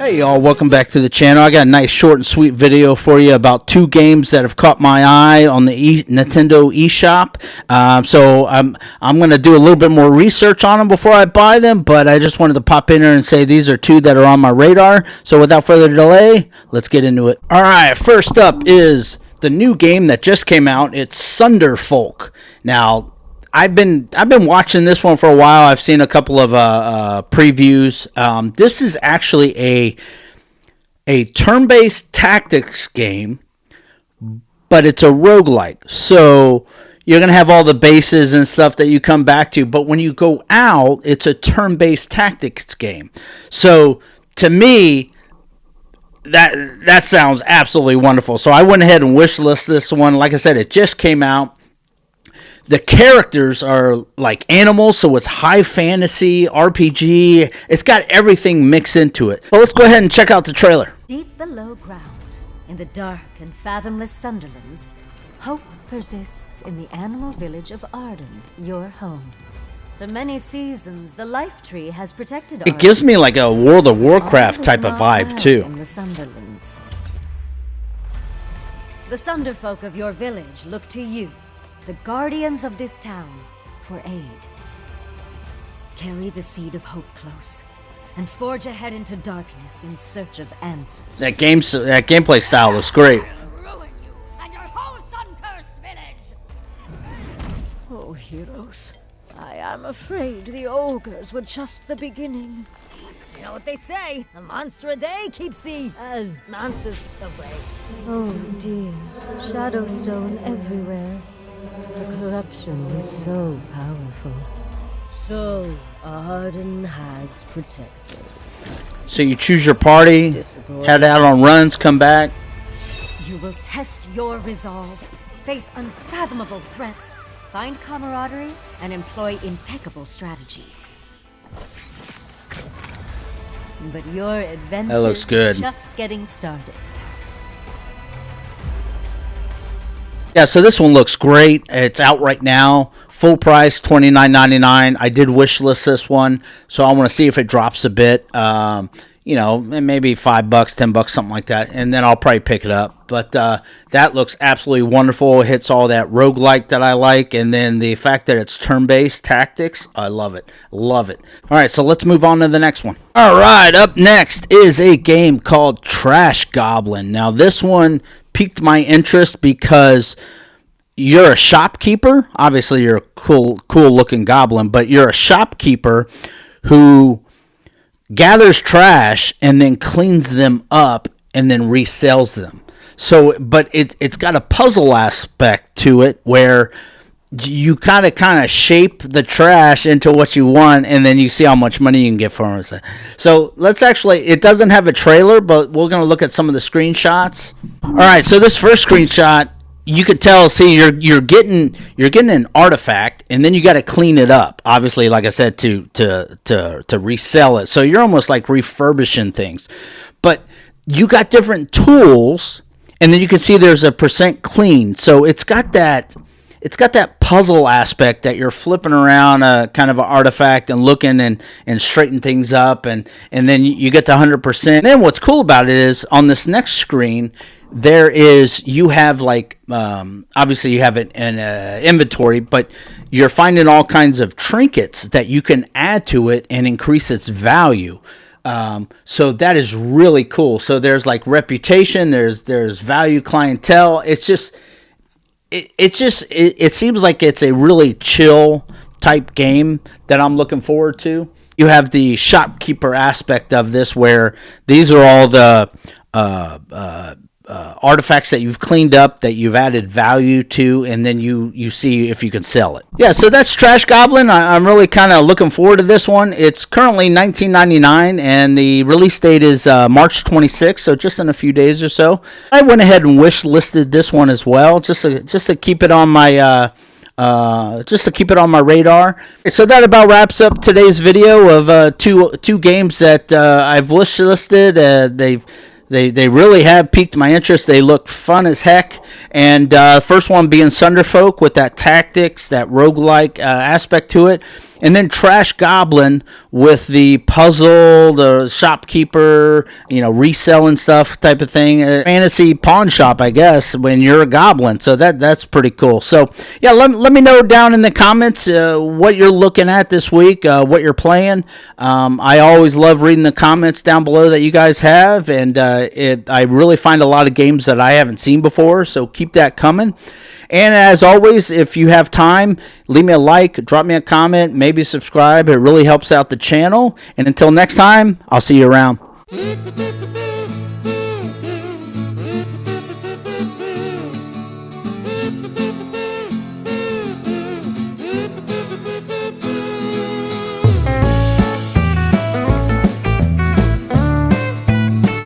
Hey y'all, welcome back to the channel. I got a nice short and sweet video for you about two games that have caught my eye on the Nintendo eShop. So I'm going to do a little bit more research on them before I buy them, but I just wanted to pop in here and say these are two that are on my radar. So without further delay, let's get into it. Alright, first up is the new game that just came out. It's Sunderfolk. Now, I've been watching this one for a while. I've seen a couple of previews. This is actually a turn-based tactics game, but it's a roguelike. So you're going to have all the bases and stuff that you come back to, but when you go out, it's a turn-based tactics game. So to me, that sounds absolutely wonderful. So I went ahead and wishlist this one. Like I said, it just came out. The characters are like animals, so it's high fantasy, RPG. It's got everything mixed into it. So let's go ahead and check out the trailer. Deep below ground, in the dark and fathomless Sunderlands, hope persists in the animal village of Arden, your home. For many seasons, the Life Tree has protected Arden. It gives me like a World of Warcraft type of vibe, too. In the Sunderlands. The Sunderfolk of your village look to you, the guardians of this town, for aid. Carry the seed of hope close, and forge ahead into darkness in search of answers. That gameplay style looks great. Ruin you and your whole sun-cursed village. Oh, heroes, I am afraid the ogres were just the beginning. You know what they say? A monster a day keeps the monsters away. Oh dear, Shadowstone everywhere. The corruption is so powerful. So Arden has protected. So you choose your party, head out on runs, come back. You will test your resolve, face unfathomable threats, find camaraderie, and employ impeccable strategy. But your adventure looks good. is just getting started. Yeah, so this one looks great. It's out right now. Full price, $29.99. I did wish list this one, so I want to see if it drops a bit. You know, maybe $5, $10, something like that, and then I'll probably pick it up. But that looks absolutely wonderful. It hits all that roguelike that I like, and then the fact that it's turn-based tactics, I love it. Love it. All right, so let's move on to the next one. All right, up next is a game called Trash Goblin. Now, this one piqued my interest because you're a shopkeeper. Obviously, you're a cool looking goblin, but you're a shopkeeper who gathers trash and then cleans them up and then resells them. So, but it's got a puzzle aspect to it where you kind of shape the trash into what you want, and then you see how much money you can get for it. So let's actually, it doesn't have a trailer, but we're going to look at some of the screenshots. All right, so this first screenshot, you could tell, see, you're getting an artifact, and then you got to clean it up. Obviously, like I said, to resell it. So you're almost like refurbishing things. But you got different tools, and then you can see there's a % clean. So it's got that puzzle aspect that you're flipping around a kind of an artifact and looking and straighten things up, and then you get to 100%. And then what's cool about it is on this next screen, you have like, obviously you have an inventory, but you're finding all kinds of trinkets that you can add to it and increase its value. So that is really cool. So there's like reputation, there's value clientele. It seems like it's a really chill type game that I'm looking forward to. You have the shopkeeper aspect of this, where these are all the artifacts that you've cleaned up, that you've added value to, and then you see if you can sell it. Yeah, so that's Trash Goblin. I'm really kind of looking forward to this one. It's currently $19.99, and the release date is March 26th, so just in a few days or so. I went ahead and wish listed this one as well, just to keep it on my radar. So that about wraps up today's video of two games that I've wish listed. They really have piqued my interest. They look fun as heck. And first one being Sunderfolk with that tactics, that roguelike aspect to it. And then Trash Goblin with the puzzle, the shopkeeper, reselling stuff type of thing. Fantasy pawn shop, I guess, when you're a goblin. So that's pretty cool. So, yeah, let me know down in the comments what you're looking at this week, what you're playing. I always love reading the comments down below that you guys have. And I really find a lot of games that I haven't seen before. So keep that coming. And as always, if you have time, leave me a like, drop me a comment, maybe subscribe. It really helps out the channel. And until next time, I'll see you around.